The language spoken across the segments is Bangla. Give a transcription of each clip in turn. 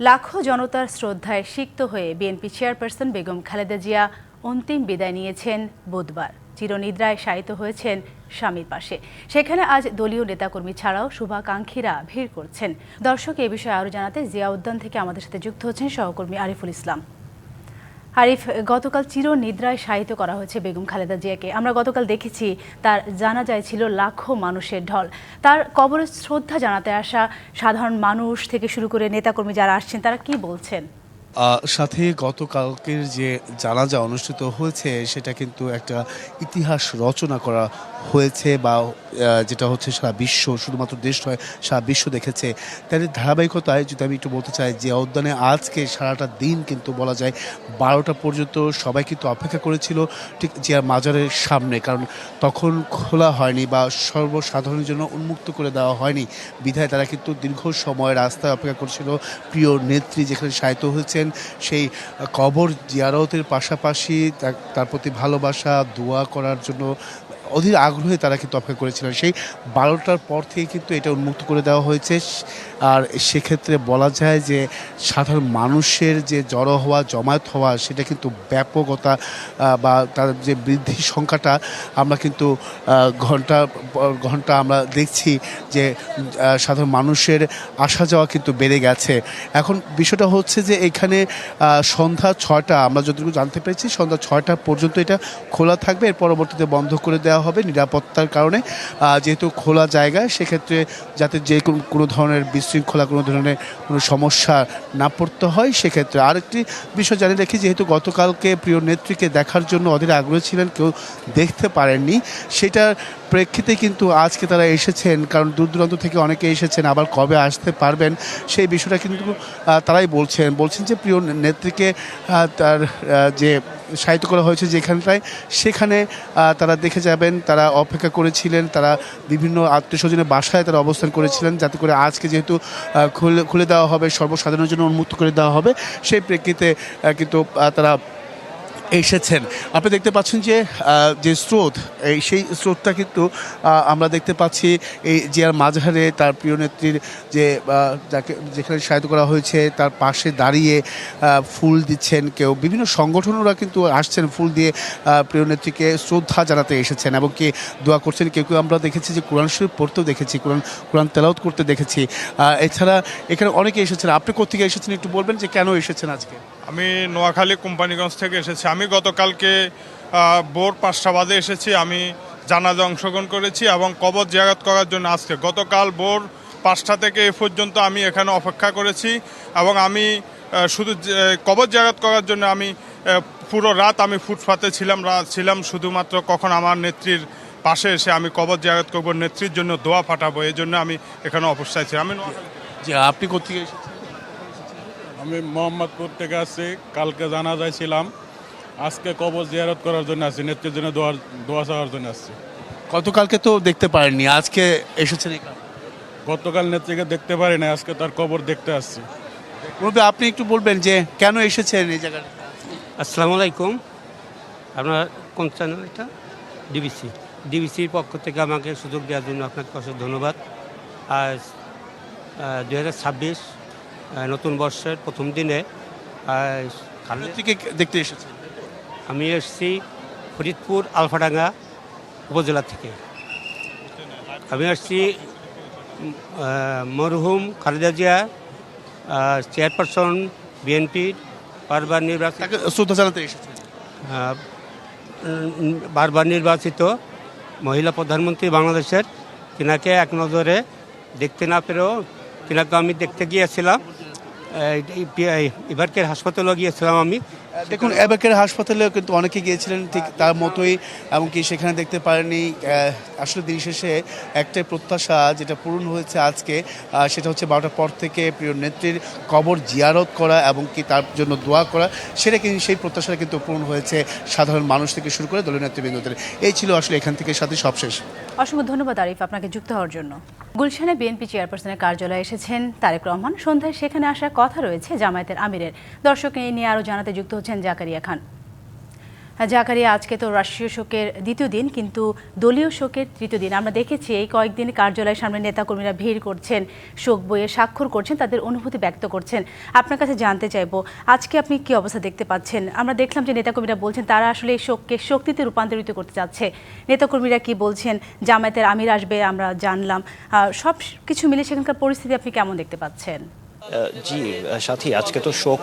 লাখো জনতার শ্রদ্ধায় সিক্ত হয়ে বিএনপি চেয়ারপারসন বেগম খালেদা জিয়া অন্তিম বিদায় নিয়েছেন বুধবার। চিরনিদ্রায় শায়িত হয়েছেন স্বামীর পাশে। সেখানে আজ দলীয় নেতাকর্মী ছাড়াও শুভাকাঙ্ক্ষীরা ভিড় করছেন। দর্শক এ বিষয়ে আরও জানাতে জিয়া উদ্যান থেকে আমাদের সাথে যুক্ত হচ্ছেন সহকর্মী আরিফুল ইসলাম। আরিফ, গতকাল চিরনিদ্রায় শায়িত করা হয়েছে বেগম খালেদা জিয়াকে। আমরা গতকাল দেখেছি তার জানাজায় ছিল লাখো মানুষের ঢল। তার কবরে শ্রদ্ধা জানাতে আসা সাধারণ মানুষ থেকে শুরু করে নেতাকর্মী যারা আসছেন তারা কি বলছেন? সাথে গতকালকের যে জানাজা অনুষ্ঠিত হয়েছে সেটা কিন্তু একটা ইতিহাস রচনা করা হয়েছে বা যেটা হচ্ছে সারা বিশ্ব, শুধুমাত্র দেশ নয় সারা বিশ্ব দেখেছে। তার ধারাবাহিকতায় যদি আমি একটু বলতে চাই যে উদ্যানে আজকে সারাটা দিন কিন্তু বলা যায় 12টা পর্যন্ত সবাই কিন্তু অপেক্ষা করেছিল ঠিক জিয়ার মাজারের সামনে, কারণ তখন খোলা হয়নি বা সর্বসাধারণের জন্য উন্মুক্ত করে দেওয়া হয়নি বিধায় তারা কিন্তু দীর্ঘ সময় রাস্তায় অপেক্ষা করছিল প্রিয় নেত্রী যেখানে শায়িত হয়েছেন সেই কবর জিয়ারতের পাশাপাশি তার প্রতি ভালোবাসা দোয়া করার জন্য অধীর আগ্রহে তারা কিন্তু অপেক্ষা করেছিলেন। সেই 12টার পর থেকে কিন্তু এটা উন্মুক্ত করে দেওয়া হয়েছে। আর সেক্ষেত্রে বলা যায় যে সাধারণ মানুষের যে জড়ো হওয়া জমায়েত হওয়া সেটা কিন্তু ব্যাপকতা বা তার যে বৃদ্ধি সংখ্যাটা আমরা কিন্তু ঘন্টা আমরা দেখছি যে সাধারণ মানুষের আসা যাওয়া কিন্তু বেড়ে গেছে। এখন বিষয়টা হচ্ছে যে এখানে সন্ধ্যা 6টা আমরা যতটুকু জানতে পেরেছি সন্ধ্যা 6টা পর্যন্ত এটা খোলা থাকবে, এর পরবর্তীতে বন্ধ করে দেওয়া হবে নিরাপত্তার কারণে। যেহেতু খোলা জায়গায় সেক্ষেত্রে যাতে যে কোনো ধরনের বিশৃঙ্খলা কোনো ধরনের কোনো সমস্যা না পড়তে হয় সেক্ষেত্রে। আরেকটি বিষয় জানিয়ে রাখি, যেহেতু গতকালকে প্রিয় নেত্রীকে দেখার জন্য অধীর আগ্রহী ছিলেন, কেউ দেখতে পারেননি, সেটার প্রেক্ষিতে কিন্তু আজকে তারা এসেছেন, কারণ দূর দূরান্ত থেকে অনেকে এসেছেন, আবার কবে আসতে পারবেন সেই বিষয়টা কিন্তু তারাই বলছেন যে প্রিয় নেত্রীকে তার যে শায়িত করা হয়েছে যেখানটায় সেখানে তারা দেখে যাবেন। তারা অপেক্ষা করেছিলেন, তারা বিভিন্ন আত্মীয় স্বজনের বাসায় তারা অবস্থান করেছিলেন যাতে করে আজকে যেহেতু খুলে দেওয়া হবে, সর্বসাধারণের জন্য উন্মুক্ত করে দেওয়া হবে, সেই প্রেক্ষিতে কিন্তু তারা এসেছেন। আপনি দেখতে পাচ্ছেন যে স্রোত, সেই স্রোতটা কিন্তু আমরা দেখতে পাচ্ছি এই জিয়ার মাঝারে তার প্রিয় নেত্রীর যে যাকে যেখানে শায়িত করা হয়েছে তার পাশে দাঁড়িয়ে ফুল দিচ্ছেন কেউ, বিভিন্ন সংগঠনরা কিন্তু আসছেন ফুল দিয়ে প্রিয় নেত্রীকে শ্রদ্ধা জানাতে এসেছেন এবং কি দোয়া করছেন। কেউ কেউ আমরা দেখেছি যে কোরআন শরীফ পড়তেও দেখেছি, কোরআন তেলাওয়াত করতে দেখেছি। এছাড়া এখানে অনেকে এসেছেন। আপনি কোথেকে এসেছেন একটু বলবেন যে কেন এসেছেন আজকে? আমি নোয়াখালী কোম্পানিগঞ্জ থেকে এসেছি। আমি গতকালকে ভোর 5টা বাজে এসেছি। আমি জানাজা অংশগ্রহণ করেছি এবং কবর জিয়ারত করার জন্য আজকে গতকাল ভোর 5টা থেকে এ পর্যন্ত আমি এখানে অপেক্ষা করেছি এবং আমি শুধু কবর জিয়ারত করার জন্য আমি পুরো রাত আমি ফুটপাতে ছিলাম শুধুমাত্র কখন আমার নেত্রীর পাশে এসে আমি কবর জিয়ারত করবো, নেত্রীর জন্য দোয়া ফাটাবো, এই জন্য আমি এখানে অবস্থায় ছিলাম। যে আপনি কোথেকে এসেছেন? আমি মোহাম্মদপুর থেকে আসছি। কালকে জানাজায় ছিলাম, আজকে কবর জিয়ারত করার জন্য আসছি, নেত্রীর জন্য দোয়া চাওয়ার জন্য আসছি। গতকালকে তো দেখতে পারেননি, আজকে এসেছেন এখানে। গতকাল নেত্রীকে দেখতে পারি না, আজকে তার কবর দেখতে আসছি। আপনি একটু বলবেন যে কেন এসেছেন এই জায়গায়? আসসালামু আলাইকুম। আপনার কোন চ্যানেল এটা? ডিবিসির পক্ষ থেকে আমাকে সুযোগ দেওয়ার জন্য আপনাকে অশেষ ধন্যবাদ। আজ 2026 নতুন বর্ষের প্রথম দিনে থেকে দেখতে এসেছেন। আমি এসেছি ফরিদপুর আলফাডাঙ্গা উপজেলা থেকে। আমি এসেছি মরহুম খালেদা জিয়া চেয়ারপারসন বিএনপির বারবার নির্বাচিত, শ্রদ্ধা জানাতে এসেছেন। বারবার নির্বাচিত মহিলা প্রধানমন্ত্রী বাংলাদেশের, তিনাকে এক নজরে দেখতে না পেরেও তিনাকে আমি দেখতে গিয়েছিলাম। এবারকের হাসপাতালেও গিয়েছিলাম আমি। দেখুন, এবারকের হাসপাতালেও কিন্তু অনেকে গিয়েছিলেন ঠিক তার মতোই, এমনকি সেখানে দেখতে পারেনি। আসলে দিন শেষে একটাই প্রত্যাশা যেটা পূরণ হয়েছে আজকে, সেটা হচ্ছে 12টার পর থেকে প্রিয় নেত্রীর কবর জিয়ারত করা এবং কি তার জন্য দোয়া করা। সেটা কিন্তু সেই প্রত্যাশাটা কিন্তু পূরণ হয়েছে সাধারণ মানুষ থেকে শুরু করে দলীয় নেতৃবৃন্দদের। এই ছিল আসলে এখান থেকে সাথে সবশেষ। অসংখ্য ধন্যবাদ আরিফ আপনাকে যুক্ত হওয়ার জন্য। গুলশানে বিএনপি চেয়ারপারসনের কার্যালয়ে এসেছেন তারেক রহমান। সন্ধ্যায় সেখানে আসার কথা রয়েছে জামায়াতের আমিরের। দর্শক এই নিয়ে আরও জানাতে যুক্ত হচ্ছেন জাকারিয়া খান। জাকারিয়া, আজকে তো রাষ্ট্রীয় শোকের দ্বিতীয় দিন, কিন্তু দলীয় শোকের তৃতীয় দিন। আমরা দেখেছি এই কয়েকদিন কার্যালয়ের সামনে নেতাকর্মীরা ভিড় করছেন, শোক বইয়ে স্বাক্ষর করছেন, তাদের অনুভূতি ব্যক্ত করছেন। আপনার কাছে জানতে চাইবো, আজকে আপনি কি অবস্থা দেখতে পাচ্ছেন? আমরা দেখলাম যে নেতাকর্মীরা বলছেন তারা আসলে এই শোককে শক্তিতে রূপান্তরিত করতে চাচ্ছে। নেতাকর্মীরা কি বলছেন? জামায়াতের আমির আসবে আমরা জানলাম। সব কিছু মিলে সেখানকার পরিস্থিতি আপনি কেমন দেখতে পাচ্ছেন? জি সাথী, আজকে তো শোক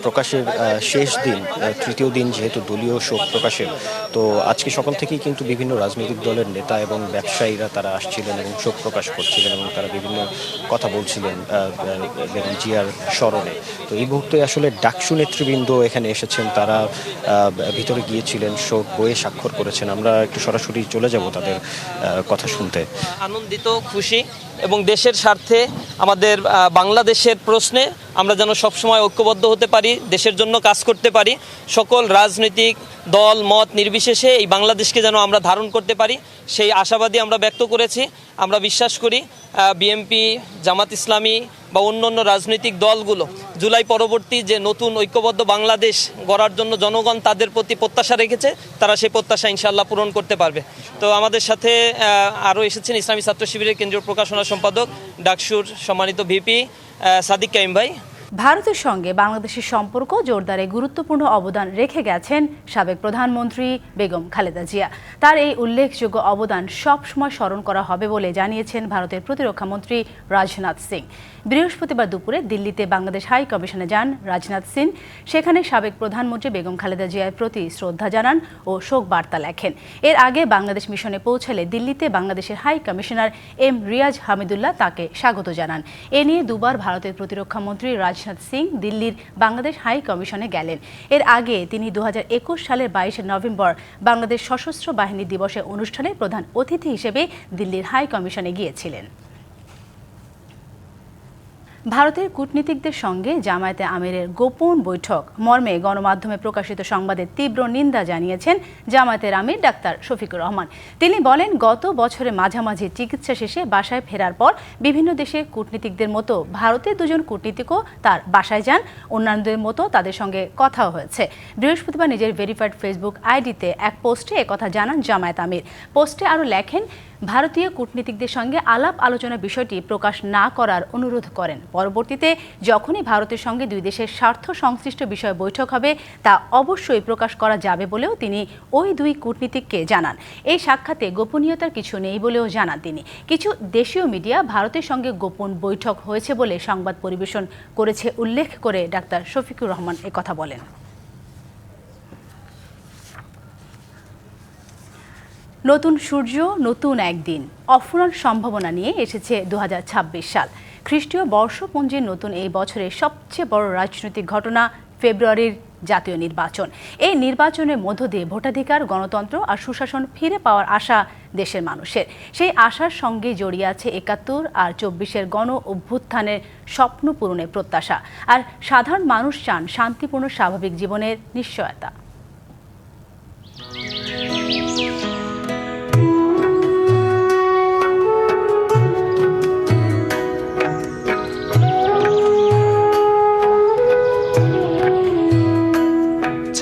প্রকাশের শেষ দিন, তৃতীয় দিন যেহেতু দলীয় শোক প্রকাশের, তো আজকে সকাল থেকেই কিন্তু বিভিন্ন রাজনৈতিক দলের নেতা এবং ব্যবসায়ীরা তারা আসছিলেন এবং শোক প্রকাশ করছিলেন এবং তারা বিভিন্ন কথা বলছিলেন বেগম জিয়ার স্মরণে। তো এই মুহূর্তে আসলে ডাকসু নেতৃবৃন্দ এখানে এসেছেন, তারা ভিতরে গিয়েছিলেন, শোক বইয়ে স্বাক্ষর করেছেন। আমরা একটু সরাসরি চলে যাব তাদের কথা শুনতে। আনন্দিত, খুশি এবং দেশের স্বার্থে আমাদের বাংলাদেশের প্রশ্নে আমরা যেন সবসময় ঐক্যবদ্ধ হতে পারি, দেশের জন্য কাজ করতে পারি, সকল রাজনৈতিক দল মত নির্বিশেষে এই বাংলাদেশকে যেন আমরা ধারণ করতে পারি, সেই আশাবাদী আমরা ব্যক্ত করেছি। আমরা বিশ্বাস করি বিএনপি, জামাত ইসলামী বা অন্য রাজনৈতিক দলগুলো জুলাই পরবর্তী যে নতুন ঐক্যবদ্ধ বাংলাদেশ গড়ার জন্য জনগণ তাদের প্রতি প্রত্যাশা রেখেছে, তারা সেই প্রত্যাশা ইনশাআল্লাহ পূরণ করতে পারবে। তো আমাদের সাথে আরও এসেছেন ইসলামী ছাত্র শিবিরের কেন্দ্রীয় প্রকাশনা সম্পাদক ডাকসুর সম্মানিত ভিপি সাদিক কাইম ভাই। ভারতের সঙ্গে বাংলাদেশের সম্পর্ক জোরদারে গুরুত্বপূর্ণ অবদান রেখে গেছেন সাবেক প্রধানমন্ত্রী বেগম খালেদা জিয়া। তার এই উল্লেখযোগ্য অবদান সবসময় স্মরণ করা হবে বলে জানিয়েছেন ভারতের প্রতিরক্ষামন্ত্রী রাজনাথ সিং। বৃহস্পতিবার দুপুরে দিল্লিতে বাংলাদেশ হাই কমিশনে যান রাজনাথ সিং। সেখানে সাবেক প্রধানমন্ত্রী বেগম খালেদা জিয়ার প্রতি শ্রদ্ধা জানান ও শোক বার্তা লেখেন। এর আগে বাংলাদেশ মিশনে পৌঁছালে দিল্লিতে বাংলাদেশের high commissioner M Riaz Hamidullah তাকে স্বাগত জানান। এ নিয়ে দুবার ভারতের প্রতিরক্ষামন্ত্রী রাজনাথ সিং দিল্লির বাংলাদেশ হাই কমিশনে গেলেন। এর আগে তিনি 2021 সালের 22 নভেম্বর বাংলাদেশ সশস্ত্র বাহিনী দিবসের অনুষ্ঠানে প্রধান অতিথি হিসেবে দিল্লির হাই কমিশনে গিয়েছিলেন। ভারতের কূটনীতিকদের সঙ্গে জামায়াতে আমিরের গোপন বৈঠক মর্মে গণমাধ্যমে প্রকাশিত সংবাদের তীব্র নিন্দা জানিয়েছেন জামায়াতের আমির ডাক্তার শফিকুর রহমান। তিনি বলেন, গত বছরের মাঝামাঝি চিকিৎসা শেষে বাসায় ফেরার পর বিভিন্ন দেশের কূটনীতিকদের মতো ভারতের দুজন কূটনীতিকও তার বাসায় যান। অন্যান্যদের মতো তাদের সঙ্গে কথাও হয়েছে। বৃহস্পতিবার নিজের ভেরিফাইড ফেসবুক আইডিতে এক পোস্টে একথা জানান জামায়াত আমির। পোস্টে আরও লেখেন, ভারতীয় কূটনীতিকদের সঙ্গে আলাপ আলোচনার বিষয়টি প্রকাশ না করার অনুরোধ করেন। পরবর্তীতে যখনই ভারতের সঙ্গে দুই দেশের স্বার্থ সংশ্লিষ্ট বিষয়ে বৈঠক হবে তা অবশ্যই প্রকাশ করা যাবে বলেও তিনি ওই দুই কূটনীতিককে জানান। এই সাক্ষাতে গোপনীয়তার কিছু নেই বলেও জানান তিনি। কিছু দেশীয় মিডিয়া ভারতের সঙ্গে গোপন বৈঠক হয়েছে বলে সংবাদ পরিবেশন করেছে উল্লেখ করে ডাক্তার শফিকুর রহমান একথা বলেন। নতুন সূর্য, নতুন একদিন, অফুরান সম্ভাবনা নিয়ে এসেছে 2026 সাল। খ্রিস্টীয় বর্ষপঞ্জির নতুন এই বছরের সবচেয়ে বড় রাজনৈতিক ঘটনা ফেব্রুয়ারির জাতীয় নির্বাচন। এই নির্বাচনের মধ্য দিয়ে ভোটাধিকার, গণতন্ত্র আর সুশাসন ফিরে পাওয়ার আশা দেশের মানুষের। সেই আশার সঙ্গে জড়িয়ে আছে 71 আর 24-এর গণ অভ্যুত্থানের স্বপ্ন পূরণের প্রত্যাশা। আর সাধারণ মানুষ চান শান্তিপূর্ণ স্বাভাবিক জীবনের নিশ্চয়তা।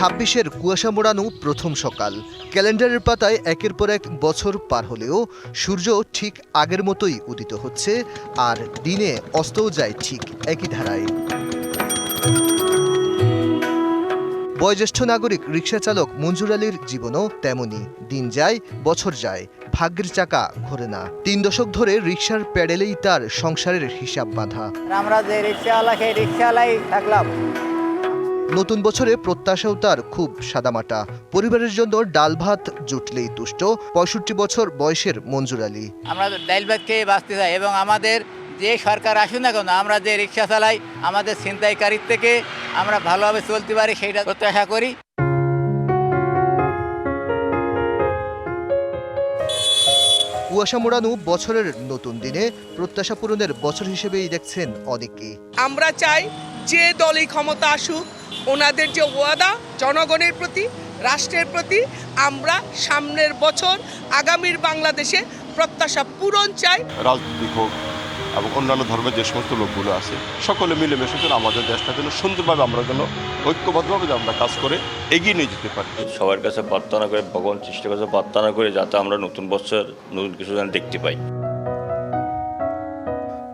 26-এর কুয়াশা মোড়ানো প্রথম সকাল। ক্যালেন্ডারের পাতায় একের পর এক বছর পার হলেও সূর্য ঠিক আগের মতোই উদিত হচ্ছে, আর দিনে অস্তও যায় ঠিক একই ধারায়। বয়োজ্যেষ্ঠ নাগরিক রিকশা চালক মঞ্জুর আলীর জীবনও তেমনই। দিন যায়, বছর যায়, ভাগ্যের চাকা ঘোরে না। 3 দশক ধরে রিকশার প্যাডেলেই তার সংসারের হিসাব বাঁধা। আমরা যে রিকশাওয়ালা সেই রিকশাওয়ালাই থাকলাম। নতুন বছরে প্রত্যাশাও তার খুব সাদামাটা। পরিবারের জন্য ডাল ভাত জুটলেই তুষ্ট 65 বছর বয়সের মঞ্জুর আলী। আমরা ডাল ভাত খেয়ে বাঁচতে চাই এবং আমাদের যে সরকার আসুন না কেন, আমরা যে রিকশা চালাই আমাদের ছিনতাইকারীর থেকে আমরা ভালোভাবে চলতে পারি সেইটা প্রত্যাশা করি। কুয়াশা মোড়ানো বছরের নতুন দিনে প্রত্যাশা পূরণের বছর হিসেবেই দেখছেন অনেকে। আমরা চাই যে দলই ক্ষমতা আসুক, ওনাদের যে ওয়াদা জনগণের প্রতি, রাষ্ট্রের প্রতি, আমরা সামনের বছর আগামীর বাংলাদেশে প্রত্যাশা পূরণ চাই। রাজনীতি হোক, এবং অন্যান্য ধর্মের যে সমস্ত লোকগুলো আছে সকলে মিলেমিশে যেন আমাদের দেশটা যেন সুন্দরভাবে আমরা যেন ঐক্যবদ্ধভাবে যেন আমরা কাজ করে এগিয়ে নিয়ে যেতে পারি। সবার কাছে প্রার্থনা করে, ভগবান সৃষ্টির কাছে প্রার্থনা করে যাতে আমরা নতুন বছর নতুন কিছু যেন দেখতে পাই।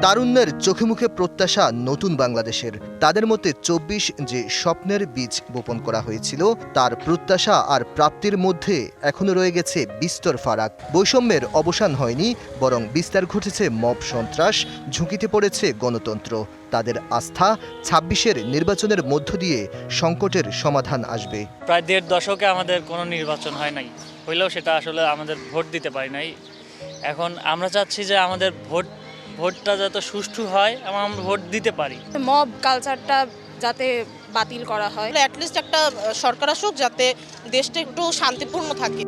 তারুণ্যের চোখে মুখে প্রত্যাশা নতুন বাংলাদেশের। তাদের মতে ২৪ যে স্বপ্নের বীজ বপন করা হয়েছিল তার প্রত্যাশা আর প্রাপ্তির মধ্যে এখনো রয়ে গেছে বিস্তর ফারাক। বৈষম্যের অবসান হয়নি, বরং বিস্তার ঘটেছে মব সন্ত্রাস, ঝুঁকিতে পড়েছে গণতন্ত্র। তাদের আস্থা ২৬-এর নির্বাচনের মধ্য দিয়ে সংকটের সমাধান আসবে। প্রায় ১.৫ দশকে আমাদের কোনো নির্বাচন হয় নাই, হইলেও সেটা আসলে আমাদের ভোট দিতে পারি নাই। এখন আমরা চাচ্ছি যে আমাদের ভোটটা যাতে সুষ্ঠু হয় এবং আমরা ভোট দিতে পারি। মব কালচারটা যাতে বাতিল করা হয়, অ্যাটলিস্ট একটা সরকার আসুক যাতে দেশটা একটু শান্তিপূর্ণ থাকে।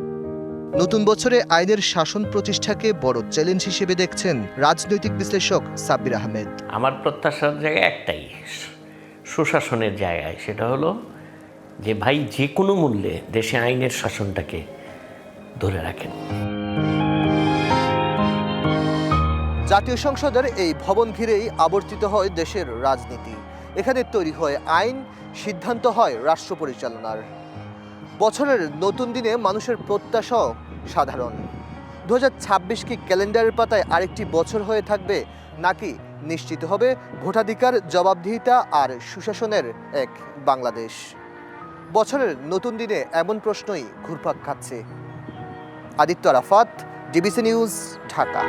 নতুন বছরে আইনের শাসন প্রতিষ্ঠাকে বড় চ্যালেঞ্জ হিসেবে দেখছেন রাজনৈতিক বিশ্লেষক সাব্বির আহমেদ। আমার প্রত্যাশার জায়গা একটাই, সুশাসনের জায়গায়। সেটা হলো যে ভাই যে কোনো মূল্যে দেশে আইনের শাসনটাকে ধরে রাখেন। জাতীয় সংসদের এই ভবন ঘিরেই আবর্তিত হয় দেশের রাজনীতি। এখানে তৈরি হয় আইন, সিদ্ধান্ত হয় রাষ্ট্র পরিচালনার। বছরের নতুন দিনে মানুষের প্রত্যাশাও সাধারণ। ২০২৬ কি ক্যালেন্ডারের পাতায় আরেকটি বছর হয়ে থাকবে, নাকি নিশ্চিত হবে ভোটাধিকার, জবাবদিহিতা আর সুশাসনের এক বাংলাদেশ? বছরের নতুন দিনে এমন প্রশ্নই ঘুরপাক খাচ্ছে। Aditya Arafat, DBC news, Dhaka.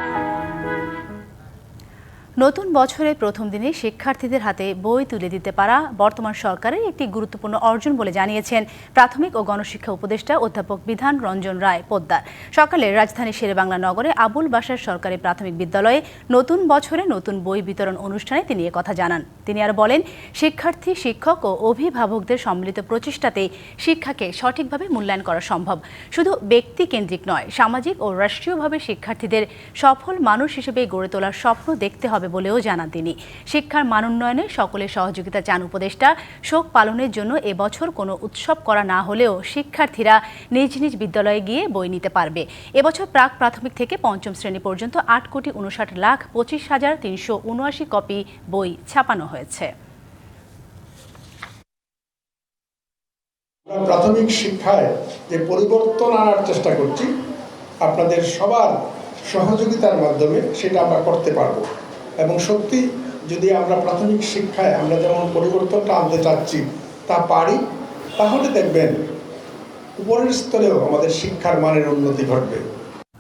নতুন বছরের প্রথম দিনে শিক্ষার্থীদের হাতে বই তুলে দিতে পারা বর্তমান সরকারের একটি গুরুত্বপূর্ণ অর্জন বলে জানিয়েছেন প্রাথমিক ও গণশিক্ষা উপদেষ্টা অধ্যাপক বিধান রঞ্জন রায় পোদ্দার। সকালে রাজধানী শেরেবাংলা নগরে আবুল বাশার সরকারি প্রাথমিক বিদ্যালয়ে নতুন বছরে নতুন বই বিতরণ অনুষ্ঠানে তিনি কথা জানান। তিনি আর বলেন, শিক্ষার্থী, শিক্ষক ও অভিভাবকদের সম্মিলিত প্রচেষ্টাতেই শিক্ষাকে সঠিকভাবে মূল্যায়ন করা সম্ভব। শুধু ব্যক্তি কেন্দ্রিক নয়, সামাজিক ও রাষ্ট্রীয়ভাবে শিক্ষার্থীদের সফল মানুষ হিসেবে গড়ে তোলার স্বপ্ন দেখতে হবে বলেও জানান তিনি। শিক্ষার মান উন্নয়নে সকলের সহযোগিতা চান উপদেষ্টা। শোক পালনের জন্য এবছর কোনো উৎসব করা না হলেও শিক্ষার্থীরা নিজ নিজ বিদ্যালয়ে গিয়ে বই নিতে পারবে। এবছর প্রাক প্রাথমিক থেকে পঞ্চম শ্রেণী পর্যন্ত ৮,৫৯,২৫,৩৭৯ কপি বই ছাপানো হয়েছে। প্রাথমিক শিক্ষায় যে পরিবর্তন আনার চেষ্টা করছি, আপনাদের সবার সহযোগিতার মাধ্যমে সেটা আমরা করতে পারবো। এবং সত্যি যদি আমরা প্রাথমিক শিক্ষায় আমরা যেমন পরিবর্তনটা আনতে চাচ্ছি তা পারি, তাহলে দেখবেন উপরের স্তরেও আমাদের শিক্ষার মানের উন্নতি ঘটবে।